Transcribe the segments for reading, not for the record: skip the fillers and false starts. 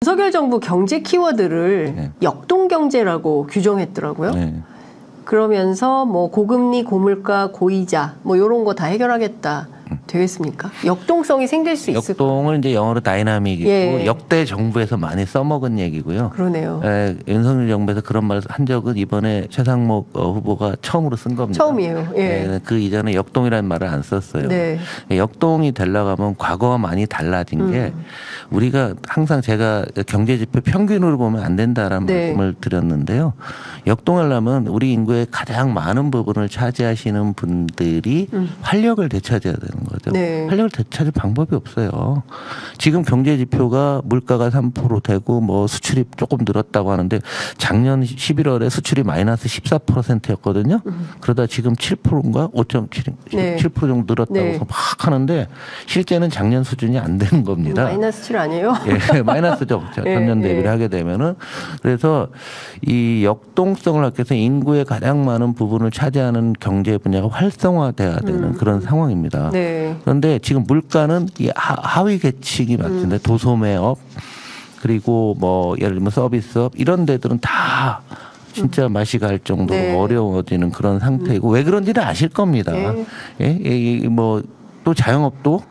윤석열 정부 경제 키워드를 네. 역동경제라고 규정했더라고요. 네. 그러면서 뭐 고금리, 고물가, 고이자 뭐 이런 거 다 해결하겠다. 되겠습니까? 역동성이 생길 수 있을 거예요. 역동을 이제 영어로 다이나믹이고 예. 역대 정부에서 많이 써먹은 얘기고요. 그러네요. 윤석열 정부에서 그런 말을 한 적은 이번에 최상목 후보가 처음으로 쓴 겁니다. 처음이에요. 예. 그 이전에 역동이라는 말을 안 썼어요. 네. 역동이 되려고 하면 과거와 많이 달라진 게 우리가 항상 제가 경제지표 평균으로 보면 안 된다라는 네. 말씀을 드렸는데요. 역동하려면 우리 인구의 가장 많은 부분을 차지하시는 분들이 활력을 되찾아야 되는 거죠. 네. 활력을 되찾을 방법이 없어요. 지금 경제지표가 물가가 3% 되고 뭐 수출이 조금 늘었다고 하는데 작년 11월에 수출이 마이너스 14%였거든요. 그러다 지금 7%인가 5.7, 네. 7% 정도 늘었다고 네. 막 하는데 실제는 작년 수준이 안 되는 겁니다. 마이너스 7 아니에요? 예, 마이너스죠. 전년 대비를 예. 하게 되면은. 그래서 이 역동성을 하기 위해서 인구의 가장 많은 부분을 차지하는 경제 분야가 활성화돼야 되는 그런 상황입니다. 네. 그런데 지금 물가는 이 하위 계층이 많은데 도소매업 그리고 뭐 예를 들면 서비스업 이런 데들은 다 진짜 맛이 갈 정도로 네. 어려워지는 그런 상태이고 왜 그런지는 아실 겁니다. 네. 예, 뭐 또 자영업도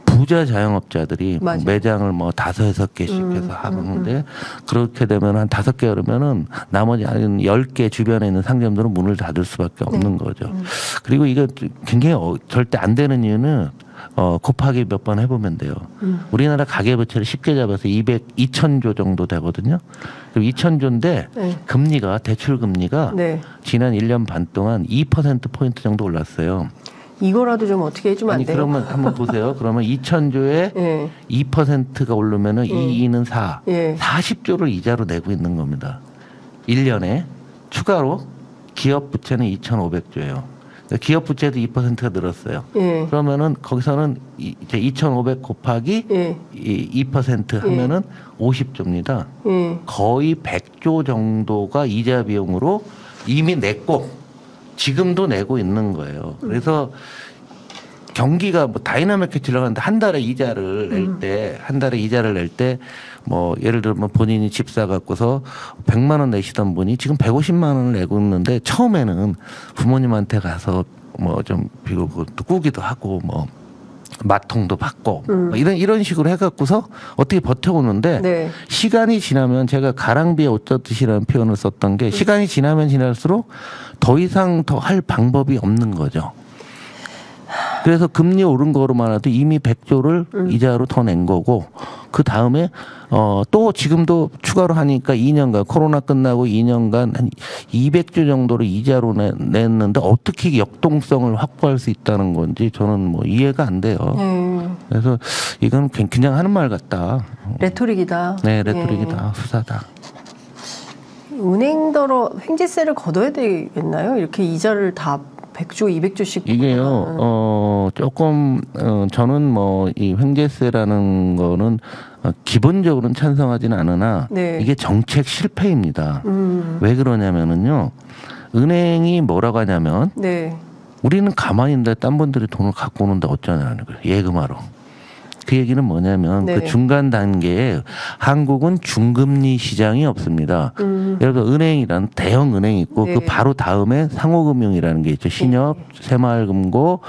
부자 자영업자들이 맞아요. 매장을 뭐 5-6개씩 해서 하는데 그렇게 되면 한 5개 그러면은 나머지 한 10개 주변에 있는 상점들은 문을 닫을 수밖에 없는 거죠. 그리고 이거 굉장히 절대 안 되는 이유는 곱하기 몇 번 해보면 돼요. 우리나라 가계부채를 쉽게 잡아서 2,000조 정도 되거든요. 그럼 2,000조인데 네. 금리가 대출 금리가 네. 지난 1년 반 동안 2%포인트 정도 올랐어요. 이거라도 좀 어떻게 해주면 아니 안 돼요? 그러면 한번 보세요. 그러면 2,000조에 예. 2%가 오르면은 2는 4. 예. 40조를 이자로 내고 있는 겁니다. 1년에 추가로 기업 부채는 2,500조예요. 기업 부채도 2%가 늘었어요. 예. 그러면은 거기서는 이제 2,500 곱하기 예. 2% 하면은 50조입니다. 예. 거의 100조 정도가 이자 비용으로 이미 냈고 지금도 내고 있는 거예요. 그래서 경기가 뭐 다이나믹하게 들어가는데 한 달에 이자를 낼 때 뭐 예를 들면 본인이 집 사갖고서 100만 원 내시던 분이 지금 150만 원을 내고 있는데 처음에는 부모님한테 가서 뭐 좀 비우고 또 꾸기도 하고 뭐 마통도 받고 뭐 이런 식으로 해갖고서 어떻게 버텨오는데 네. 시간이 지나면 제가 가랑비에 옷 젖듯이라는 표현을 썼던 게 시간이 지나면 지날수록 더 이상 더 할 방법이 없는 거죠. 그래서 금리 오른 거로만 해도 이미 100조를 이자로 더 낸 거고 그 다음에 또 지금도 추가로 하니까 2년간 코로나 끝나고 2년간 한 200조 정도를 이자로 냈는데 어떻게 역동성을 확보할 수 있다는 건지 저는 뭐 이해가 안 돼요. 그래서 이건 그냥 하는 말 같다. 레토릭이다. 네, 레토릭이다. 수사다. 은행더러 횡재세를 걷어야 되겠나요? 이렇게 이자를 다 100조, 200조씩. 이게요, 조금, 저는 뭐, 이 횡재세라는 거는 기본적으로는 찬성하지는 않으나 네. 이게 정책 실패입니다. 왜 그러냐면은요, 은행이 뭐라고 하냐면 네. 우리는 가만히 있는데 딴 분들이 돈을 갖고 오는데 어쩌냐는 거예요. 예금하러. 그 얘기는 뭐냐면 네. 그 중간 단계에 한국은 중금리 시장이 없습니다. 예를 들어 은행이란 대형 은행이 있고 네. 그 바로 다음에 상호금융이라는 게 있죠. 신협, 새마을금고,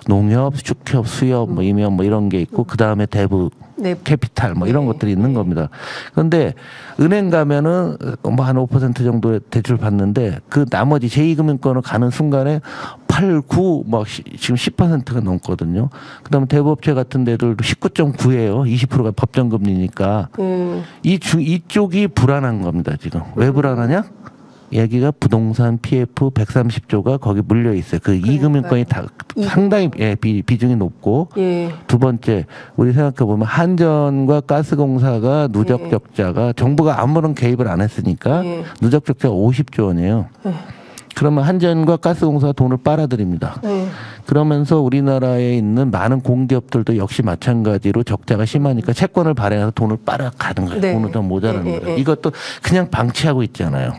농협, 축협, 수협, 뭐 임협 뭐 이런 게 있고 그 다음에 대부 네. 캐피탈 뭐 이런 네. 것들이 있는 겁니다. 그런데 은행 가면은 뭐 한 5% 정도의 대출 받는데 그 나머지 제2금융권을 가는 순간에 8, 9, 막 지금 10%가 넘거든요. 그다음에 대부업체 같은 데들도 19.9예요. 20%가 법정금리니까 이쪽이 불안한 겁니다. 지금 왜 불안하냐? 여기가 부동산 PF 130조가 거기 물려 있어요. 그 이금융권이 다 상당히 비중이 높고 예. 두 번째 우리 생각해 보면 한전과 가스공사가 누적 적자가 정부가 아무런 개입을 안 했으니까 누적 적자가 50조 원이에요. 그러면 한전과 가스공사가 돈을 빨아들입니다. 그러면서 우리나라에 있는 많은 공기업들도 역시 마찬가지로 적자가 심하니까 채권을 발행해서 돈을 빨아가는 거예요. 네. 돈을 더 모자라는 네, 거예요. 네. 이것도 그냥 방치하고 있잖아요.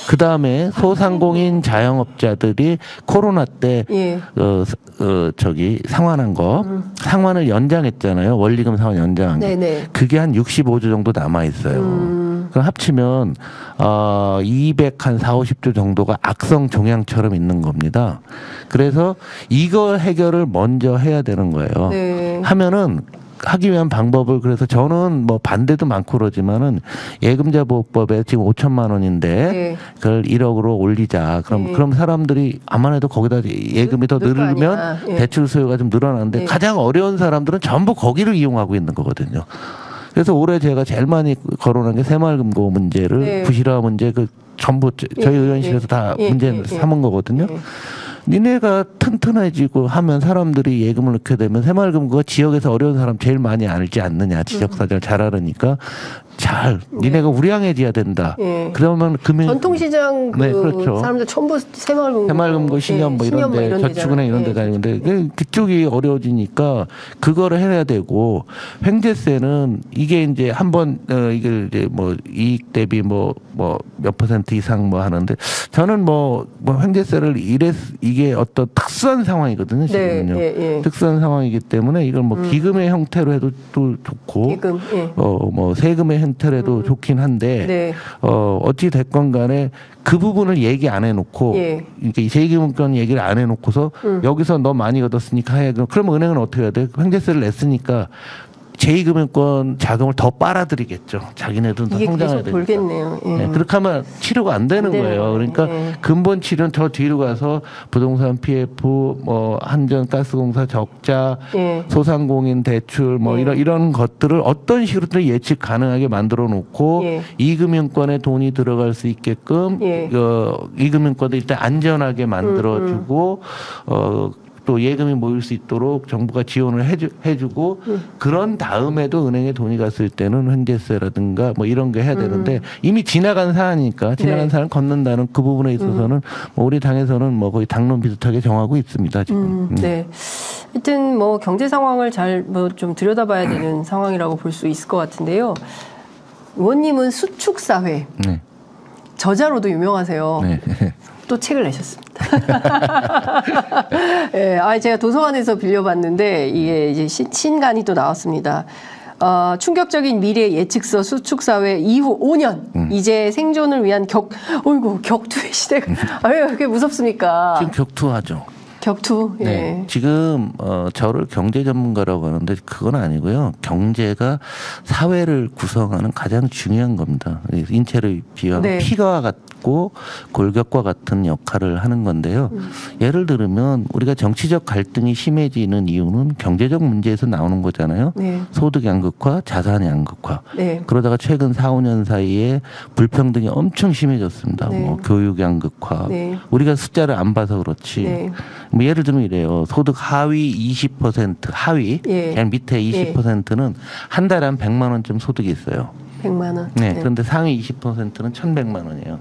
그 다음에 소상공인 자영업자들이 코로나 때 예. 상환한 거 상환을 연장했잖아요. 원리금 상환 연장한 게. 네네. 그게 한 65조 정도 남아 있어요. 그럼 합치면 240, 50조 정도가 악성 종양처럼 있는 겁니다. 그래서 이거 해결을 먼저 해야 되는 거예요. 네. 하면은 하기 위한 방법을 그래서 저는 뭐 반대도 많고 그러지만은 예금자 보호법에 지금 5천만 원인데 네. 그걸 1억으로 올리자. 네. 그럼 사람들이 아무래도 거기다 예금이 더 늘 거 아니야. 늘면 예. 대출 수요가 좀 늘어나는데 네. 가장 어려운 사람들은 전부 거기를 이용하고 있는 거거든요. 그래서 올해 제가 제일 많이 거론한 게 새마을금고 문제를 네. 부실화 문제 그 전부 저희 예, 의원실에서 예, 다 예, 문제 예, 삼은 거거든요. 예. 니네가 튼튼해지고 하면 사람들이 예금을 넣게 되면 새마을금고가 지역에서 어려운 사람 제일 많이 알지 않느냐. 지적사정을 잘 알으니까 니네가 우량해져야 된다. 예. 그러면 금융 전통시장 네, 그렇죠. 사람들 전부 새마을금고 신협 뭐 이런 데 저축은행 이런 데 다니는데 그쪽이 어려워지니까 그거를 해야 되고 횡재세는 이게 이제 한번 이게 이제 뭐 이익 대비 뭐 몇 퍼센트 이상 뭐 하는데 저는 뭐 횡재세를 이게 어떤 특수한 상황이거든요. 지금은요. 네, 예, 예. 특수한 상황이기 때문에 이걸 뭐 기금의 형태로 해도 또 좋고 기금, 예. 뭐 세금의 형태로 해도 좋긴 한데 네. 어찌 됐건 간에 그 부분을 얘기 안 해놓고 예. 이렇게 세금권 얘기를 안 해놓고서 여기서 너 많이 얻었으니까 해. 그러면 은행은 어떻게 해야 돼? 횡재세를 냈으니까 제2금융권 자금을 더 빨아들이겠죠. 자기네들은 더 이게 성장해야 계속 되니까. 돌겠네요. 예. 네, 그렇게 하면 치료가 안 되는 거예요. 그러니까 예. 근본 치료는 저 뒤로 가서 부동산 PF, 뭐 한전가스공사 적자, 예. 소상공인 대출, 뭐 예. 이런 것들을 어떤 식으로든 예측 가능하게 만들어 놓고 예. 이금융권에 돈이 들어갈 수 있게끔 예. 이금융권을 일단 안전하게 만들어주고 또 예금이 모일 수 있도록 정부가 지원을 해주고 그런 다음에도 은행에 돈이 갔을 때는 횡재세라든가 뭐 이런 게 해야 되는데 이미 지나간 사안이니까 지나간 네. 사안 걷는다는 그 부분에 있어서는 뭐 우리 당에서는 뭐 거의 당론 비슷하게 정하고 있습니다 지금. 네. 하여튼 뭐 경제 상황을 잘 뭐 좀 들여다봐야 되는 상황이라고 볼 수 있을 것 같은데요. 의원님은 수축사회 네. 저자로도 유명하세요. 네. 또 책을 내셨습니다. 예, 제가 도서관에서 빌려봤는데 이게 이제 신간이 또 나왔습니다. 충격적인 미래 예측서 수축사회 이후 5년 이제 생존을 위한 격투의 시대가 왜 그렇게 무섭습니까? 지금 격투하죠. 격투. 예. 네. 지금 저를 경제 전문가라고 하는데 그건 아니고요. 경제가 사회를 구성하는 가장 중요한 겁니다. 인체를 비유하면 네. 피가 같고 골격과 같은 역할을 하는 건데요. 예를 들면 우리가 정치적 갈등이 심해지는 이유는 경제적 문제에서 나오는 거잖아요. 네. 소득 양극화, 자산 양극화. 네. 그러다가 최근 4, 5년 사이에 불평등이 엄청 심해졌습니다. 네. 뭐 교육 양극화. 네. 우리가 숫자를 안 봐서 그렇지. 네. 뭐 예를 들면 이래요. 소득 하위 20% 하위 예. 그냥 밑에 20%는 한 달에 한 100만 원쯤 소득이 있어요. 100만 원. 네. 그런데 상위 20%는 1,100만 원이에요.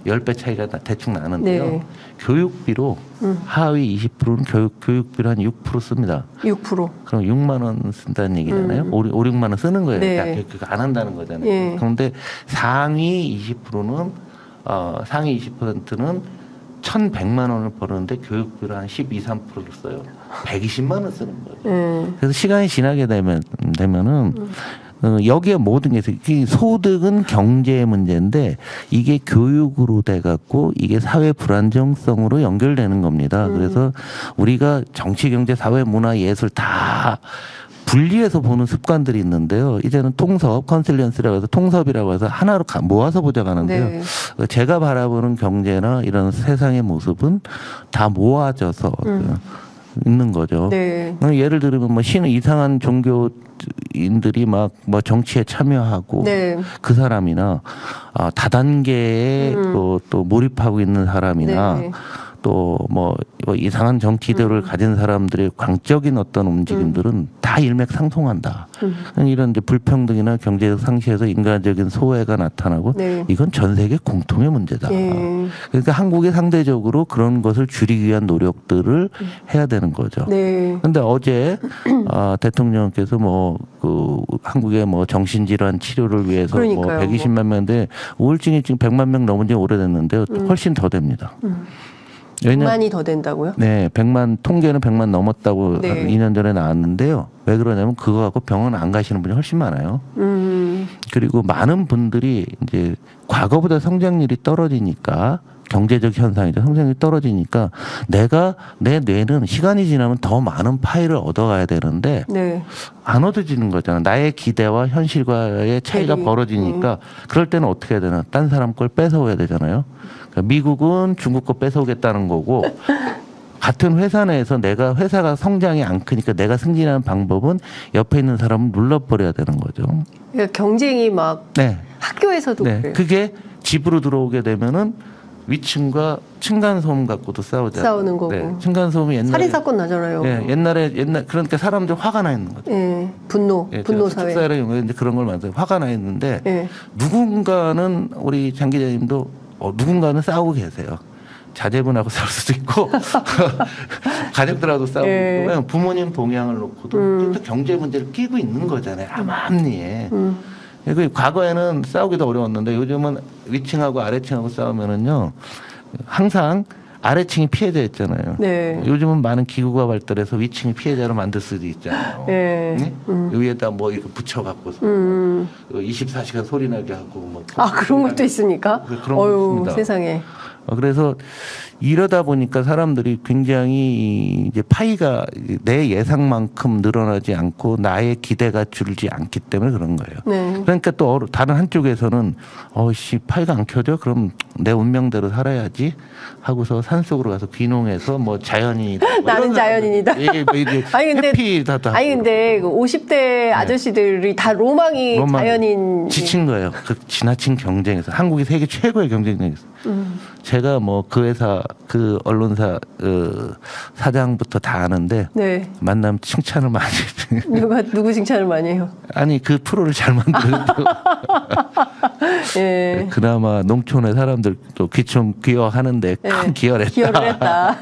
10배 차이가 대충 나는데요. 네. 교육비로 하위 20%는 교육비로 한 6% 씁니다. 6%. 그럼 6만 원 쓴다는 얘기잖아요. 5, 6만 원 쓰는 거예요. 네. 그러니까 그거 안 한다는 거잖아요. 예. 그런데 상위 20%는 상위 20%는 1,100만 원을 버는데 교육비를 한 12, 3%를 써요. 120만 원 쓰는 거예요. 그래서 시간이 지나게 되면은 여기에 모든 게 있어요. 이 소득은 경제의 문제인데 이게 교육으로 돼갖고 이게 사회 불안정성으로 연결되는 겁니다. 그래서 우리가 정치, 경제, 사회, 문화, 예술 다 분리해서 보는 습관들이 있는데요. 이제는 통섭, 컨실리언스라고 해서 통섭이라고 해서 하나로 모아서 보자고 하는데요. 네. 제가 바라보는 경제나 이런 세상의 모습은 다 모아져서 있는 거죠. 네. 예를 들면 뭐 이상한 종교인들이 막 뭐 정치에 참여하고 네. 그 사람이나 다단계에 또 몰입하고 있는 사람이나 네. 또 뭐 이상한 정치들을 가진 사람들의 광적인 어떤 움직임들은 다 일맥상통한다. 이런 이제 불평등이나 경제적 상실에서 인간적인 소외가 나타나고 네. 이건 전 세계 공통의 문제다. 예. 그러니까 한국이 상대적으로 그런 것을 줄이기 위한 노력들을 해야 되는 거죠. 네. 근데 어제 대통령께서 뭐 그 한국의 뭐 정신질환 치료를 위해서 뭐 그러니까요. 120만 명인데 우울증이 지금 100만 명 넘은 지 오래됐는데 훨씬 더 됩니다. 왜냐? 100만이 더 된다고요? 네, 100만 통계는 100만 넘었다고 네. 한 2년 전에 나왔는데요. 왜 그러냐면 그거 갖고 병원 안 가시는 분이 훨씬 많아요. 그리고 많은 분들이 이제 과거보다 성장률이 떨어지니까 경제적 현상이죠. 성장률이 떨어지니까 내가 내 뇌는 시간이 지나면 더 많은 파일을 얻어가야 되는데 네. 안 얻어지는 거잖아. 나의 기대와 현실과의 차이가 대리. 벌어지니까 그럴 때는 어떻게 해야 되나? 딴 사람 걸 뺏어오야 되잖아요. 그러니까 미국은 중국 거 뺏어오겠다는 거고 같은 회사 내에서 내가 회사가 성장이 안 크니까 내가 승진하는 방법은 옆에 있는 사람을 눌러버려야 되는 거죠. 그러니까 경쟁이 막 네. 학교에서도 네. 그래요. 그게 집으로 들어오게 되면은 위층과 층간소음 갖고도 싸우잖아요. 싸우는 거고. 네. 층간소음이 옛날에 살인 사건 나잖아요. 네, 옛날 그러니까 사람들 화가 나 있는 거죠. 예. 분노 사회. 사회의 경우에 이제 그런 걸 만들어 화가 나 있는데 예. 누군가는 우리 장 기자님도 누군가는 싸우고 계세요. 자제분하고 싸울 수도 있고 가족들하고 싸우고 예. 있고 부모님 동향을 놓고도 또 경제 문제를 끼고 있는 거잖아요. 암암리에. 그 과거에는 싸우기도 어려웠는데 요즘은 위층하고 아래층하고 싸우면은요 항상 아래층이 피해자였잖아요. 네. 요즘은 많은 기구가 발달해서 위층이 피해자로 만들 수도 있잖아요. 예. 네? 위에다 뭐 이렇게 붙여갖고서 24시간 소리 나게 하고 뭐 그런 것도 있습니까? 그런 거 있습니다. 세상에. 그래서 이러다 보니까 사람들이 굉장히 이제 파이가 내 예상만큼 늘어나지 않고 나의 기대가 줄지 않기 때문에 그런 거예요. 네. 그러니까 또 다른 한쪽에서는 파이가 안 켜져? 그럼 내 운명대로 살아야지 하고서 산속으로 가서 귀농해서 뭐 자연인이다. 뭐 나는 이런 자연인이다. 이게 뭐 이제 아니 근데 해피하다. 아니 근데 그 50대 아저씨들이 다 로망이 자연인 지친 거예요. 그 지나친 경쟁에서 한국이 세계 최고의 경쟁력에서. 제가 뭐 그 회사 그 언론사 사장부터 다 아는데 네. 만나면 칭찬을 많이 해요. 누구 칭찬을 많이 해요? 아니 그 프로를 잘 만들고 예. 그나마 농촌의 사람들도 귀촌 귀화하는데 큰 기여를 했다. 기여를 했다.